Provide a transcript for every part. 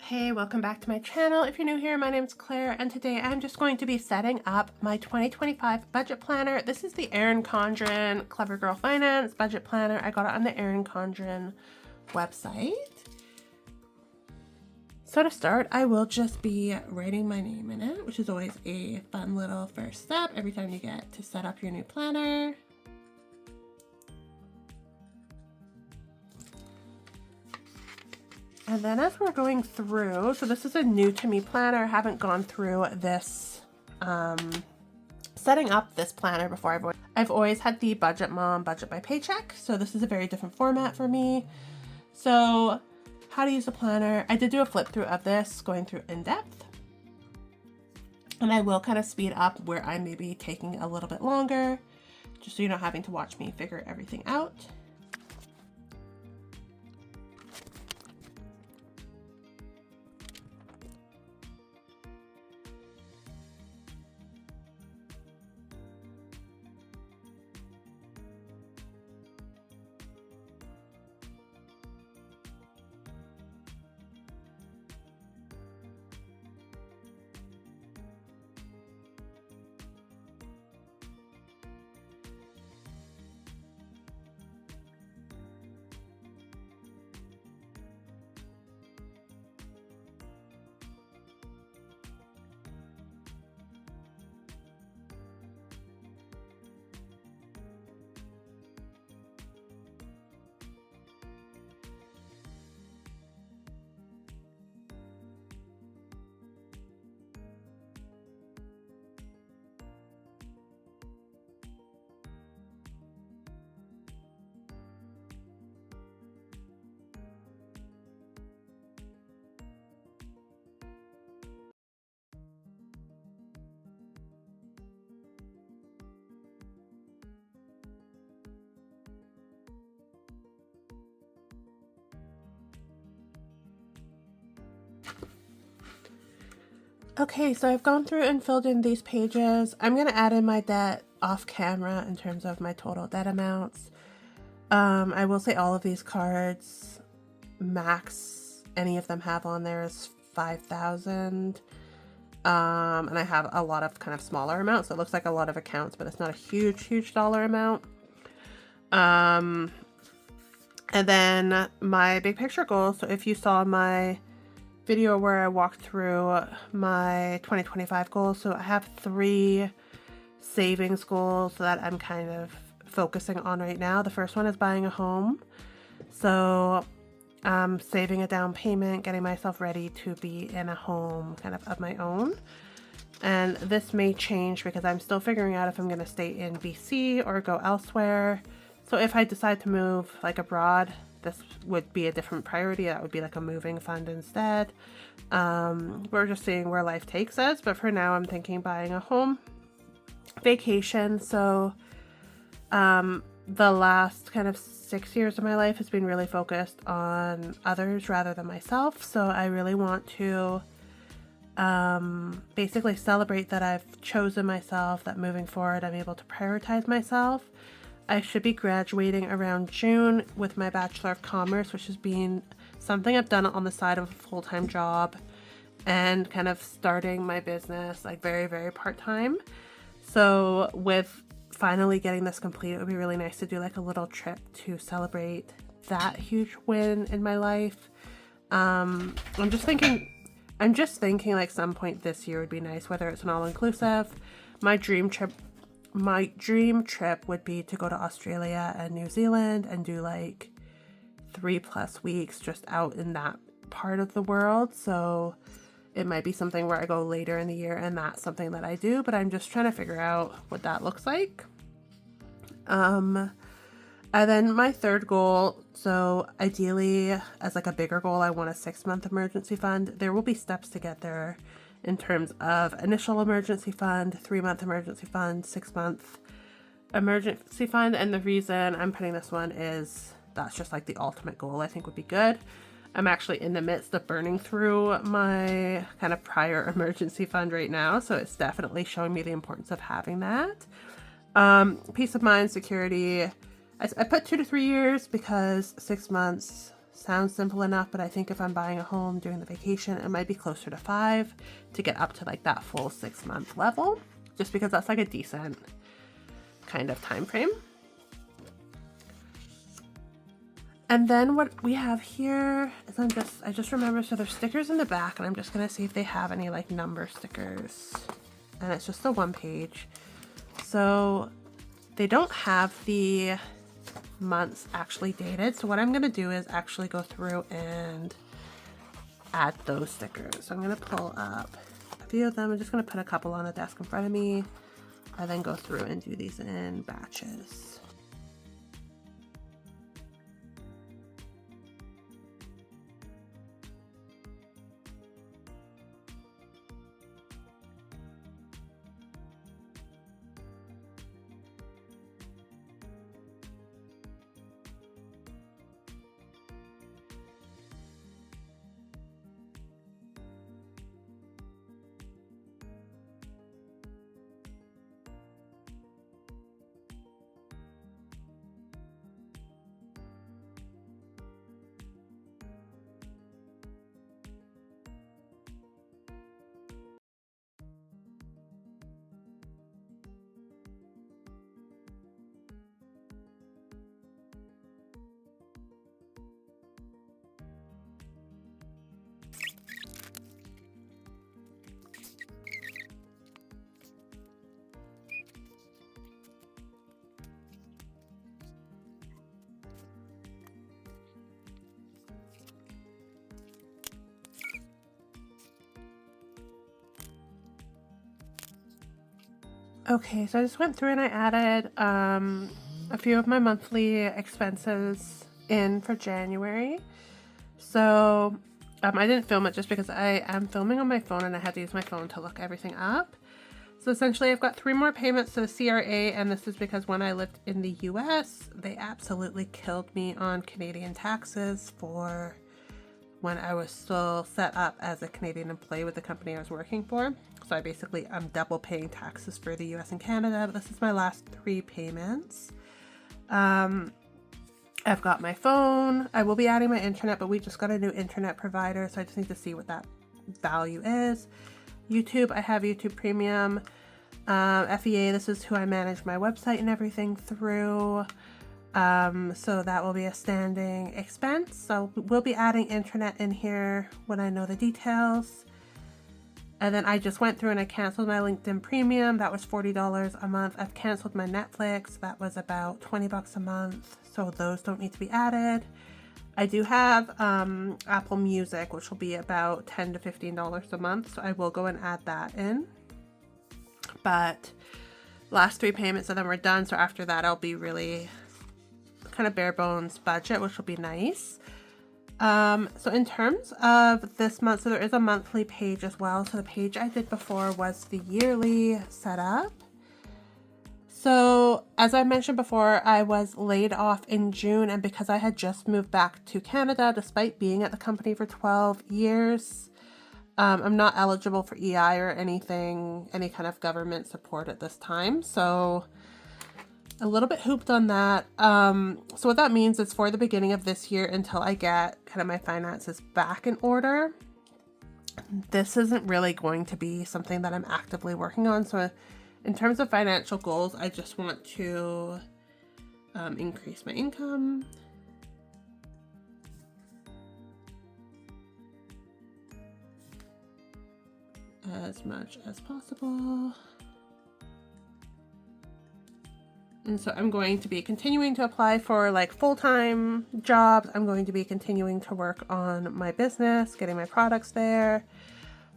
Hey, welcome back to my channel. If you're new here, my name's Claire, and today I'm just going to be setting up my 2025 budget planner. This is the Erin Condren Clever Girl Finance budget planner. I got it on the Erin Condren website. So to start, I will just be writing my name in it, which is always a fun little first step every time you get to set up your new planner. And then as we're going through, so this is a new to me planner. I haven't gone through this, setting up this planner before. I've always had the Budget Mom Budget by Paycheck. So this is a very different format for me. So how to use a planner. I did do a flip through of this, going through in depth. And I will kind of speed up where I may be taking a little bit longer, just so you're not having to watch me figure everything out. Okay, so I've gone through and filled in these pages. I'm going to add in my debt off camera in terms of my total debt amounts. I will say all of these cards, max any of them have on there is $5,000. And I have a lot of kind of smaller amounts. So it looks like a lot of accounts, but it's not a huge dollar amount. And then my big picture goals. So if you saw my video where I walked through my 2025 goals, so I have 3 savings goals that I'm kind of focusing on right now. The first one is buying a home. So saving a down payment, getting myself ready to be in a home kind of my own. And this may change because I'm still figuring out if I'm going to stay in BC or go elsewhere. So if I decide to move like abroad, this would be a different priority. That would be like a moving fund instead. We're just seeing where life takes us. But for now, I'm thinking buying a home, vacation. So the last kind of 6 years of my life has been really focused on others rather than myself. So I really want to basically celebrate that I've chosen myself, that moving forward, I'm able to prioritize myself. I should be graduating around June with my Bachelor of Commerce, which has been something I've done on the side of a full-time job and kind of starting my business like very part-time. So with finally getting this complete, it would be really nice to do like a little trip to celebrate that huge win in my life. I'm just thinking like some point this year would be nice, whether it's an all-inclusive. My dream trip would be to go to Australia and New Zealand and do like 3+ weeks just out in that part of the world. So it might be something where I go later in the year and that's something that I do, but I'm just trying to figure out what that looks like. And then my third goal, so ideally as like a bigger goal, I want a 6-month emergency fund. There will be steps to get there in terms of initial emergency fund, 3-month emergency fund, 6-month emergency fund. And the reason I'm putting this one is that's just like the ultimate goal I think would be good. I'm actually in the midst of burning through my kind of prior emergency fund right now. So it's definitely showing me the importance of having that. Peace of mind, security. I put 2 to 3 years because 6 months Sounds simple enough, but I think if I'm buying a home during the vacation, it might be closer to 5 to get up to like that full 6-month level, just because that's like a decent kind of time frame. And then what we have here is I just remember, so there's stickers in the back, and I'm just gonna see if they have any like number stickers. And it's just the 1 page. So they don't have the months actually dated. So what I'm gonna do is actually go through and add those stickers. So I'm gonna pull up a few of them. I'm just gonna put a couple on the desk in front of me and then go through and do these in batches. Okay, so I just went through and I added a few of my monthly expenses in for January. So I didn't film it just because I am filming on my phone and I had to use my phone to look everything up. So essentially I've got 3 more payments to the CRA, and this is because when I lived in the US, they absolutely killed me on Canadian taxes for when I was still set up as a Canadian employee with the company I was working for. So I'm double paying taxes for the US and Canada. But this is my last 3 payments. I've got my phone. I will be adding my internet, but we just got a new internet provider, so I just need to see what that value is. YouTube, I have YouTube Premium. FEA, this is who I manage my website and everything through. So that will be a standing expense. So we'll be adding internet in here when I know the details. And then I just went through and I canceled my LinkedIn Premium. That was $40 a month. I've canceled my Netflix. That was about $20 a month. So those don't need to be added. I do have Apple Music, which will be about $10 to $15 a month. So I will go and add that in. But last 3 payments of them are done. So after that, I'll be really kind of bare bones budget, which will be nice. So in terms of this month, so there is a monthly page as well. So the page I did before was the yearly setup. So as I mentioned before, I was laid off in June, and because I had just moved back to Canada, despite being at the company for 12 years, I'm not eligible for EI or anything, any kind of government support at this time. So a little bit hooped on that. So what that means is for the beginning of this year, until I get kind of my finances back in order, this isn't really going to be something that I'm actively working on. So in terms of financial goals, I just want to increase my income. As much as possible. And so I'm going to be continuing to apply for like full-time jobs. I'm going to be continuing to work on my business, getting my products there,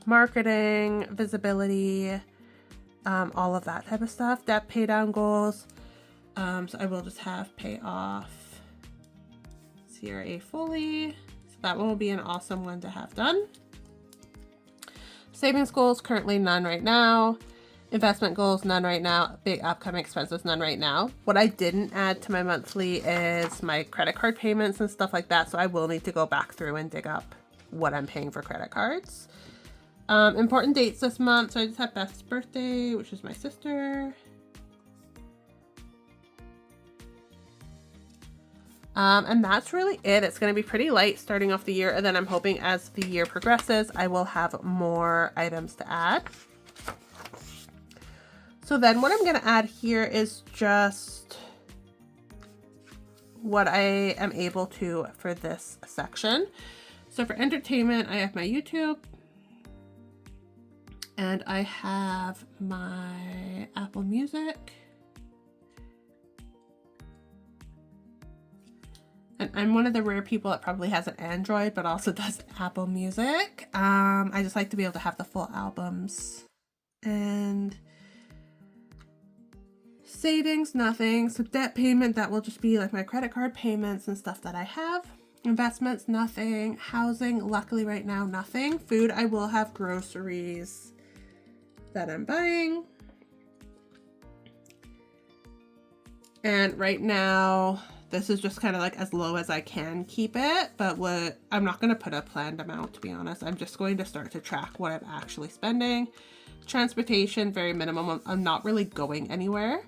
marketing, visibility, all of that type of stuff. Debt pay down goals. So I will just have pay off CRA fully. So that one will be an awesome one to have done. Savings goals, currently none right now. Investment goals, none right now. Big upcoming expenses, none right now. What I didn't add to my monthly is my credit card payments and stuff like that. So I will need to go back through and dig up what I'm paying for credit cards. Important dates this month. So I just had Beth's birthday, which is my sister. And that's really it. It's going to be pretty light starting off the year, and then I'm hoping as the year progresses, I will have more items to add. So then what I'm going to add here is just what I am able to for this section. So for entertainment, I have my YouTube, and I have my Apple Music. And I'm one of the rare people that probably has an Android, but also does Apple Music. I just like to be able to have the full albums. And savings, nothing. So debt payment, that will just be like my credit card payments and stuff that I have. Investments, nothing. Housing, luckily right now, nothing. Food, I will have groceries that I'm buying. And right now, this is just kind of like as low as I can keep it, but I'm not going to put a planned amount, to be honest. I'm just going to start to track what I'm actually spending. Transportation, very minimum. I'm not really going anywhere.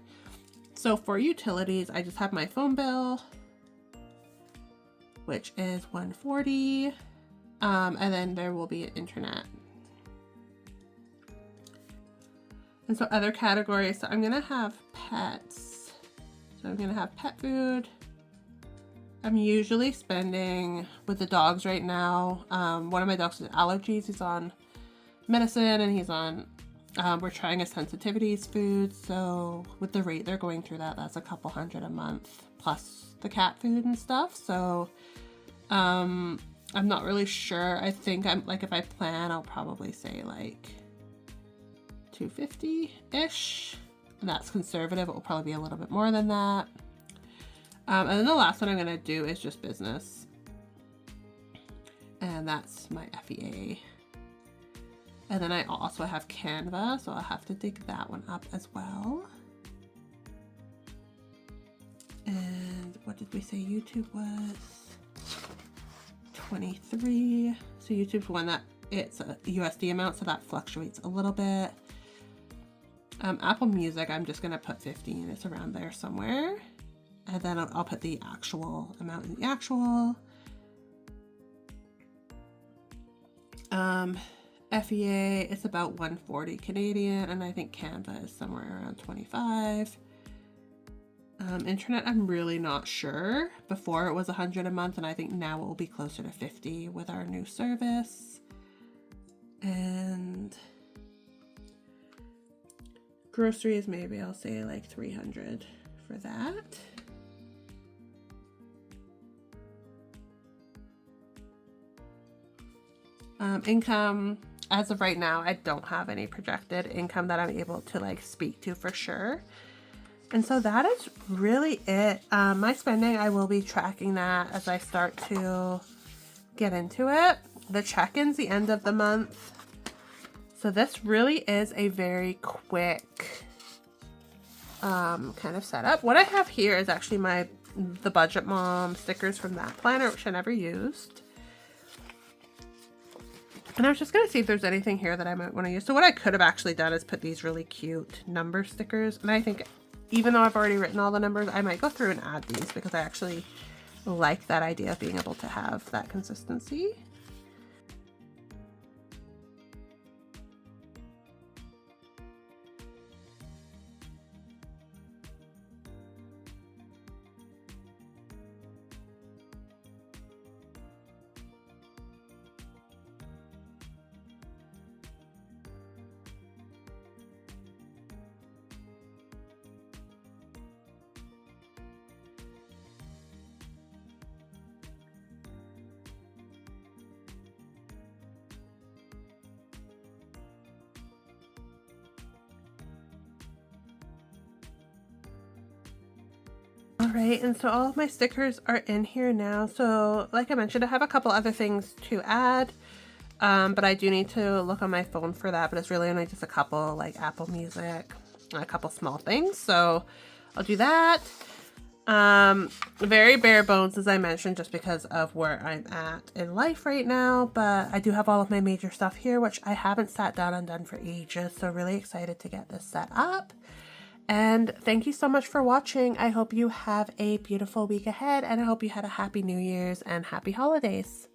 So for utilities, I just have my phone bill, which is $140, and then there will be internet. And so other categories, so I'm gonna have pets. So I'm gonna have pet food. I'm usually spending, with the dogs right now, one of my dogs has allergies. He's on medicine, and he's on, we're trying a sensitivities food. So with the rate they're going through that's a couple $100 a month, plus the cat food and stuff. So I'm not really sure. I think I'm like, if I plan, I'll probably say like $250-ish. And that's conservative. It will probably be a little bit more than that. And then the last one I'm going to do is just business. And that's my FEA. And then I also have Canva, so I'll have to dig that one up as well. And what did we say YouTube was? 23. So YouTube's one that it's a USD amount, so that fluctuates a little bit. Apple Music, I'm just going to put 15. It's around there somewhere. And then I'll put the actual amount in the actual. FEA, it's about 140 Canadian, and I think Canva is somewhere around 25. Internet, I'm really not sure. Before it was 100 a month, and I think now it will be closer to 50 with our new service. And groceries, maybe I'll say like 300 for that. Income, as of right now, I don't have any projected income that I'm able to like speak to for sure. And so that is really it. My spending, I will be tracking that as I start to get into it. The check-in's the end of the month. So this really is a very quick kind of setup. What I have here is actually the Budget Mom stickers from that planner, which I never used. And I was just going to see if there's anything here that I might want to use. So what I could have actually done is put these really cute number stickers. And I think even though I've already written all the numbers, I might go through and add these because I actually like that idea of being able to have that consistency. All right, and so all of my stickers are in here now. So like I mentioned, I have a couple other things to add, but I do need to look on my phone for that, but it's really only just a couple, like Apple Music, a couple small things. So I'll do that. Very bare bones, as I mentioned, just because of where I'm at in life right now, but I do have all of my major stuff here, which I haven't sat down and done for ages. So really excited to get this set up. And thank you so much for watching. I hope you have a beautiful week ahead, and I hope you had a happy New Year's and happy holidays.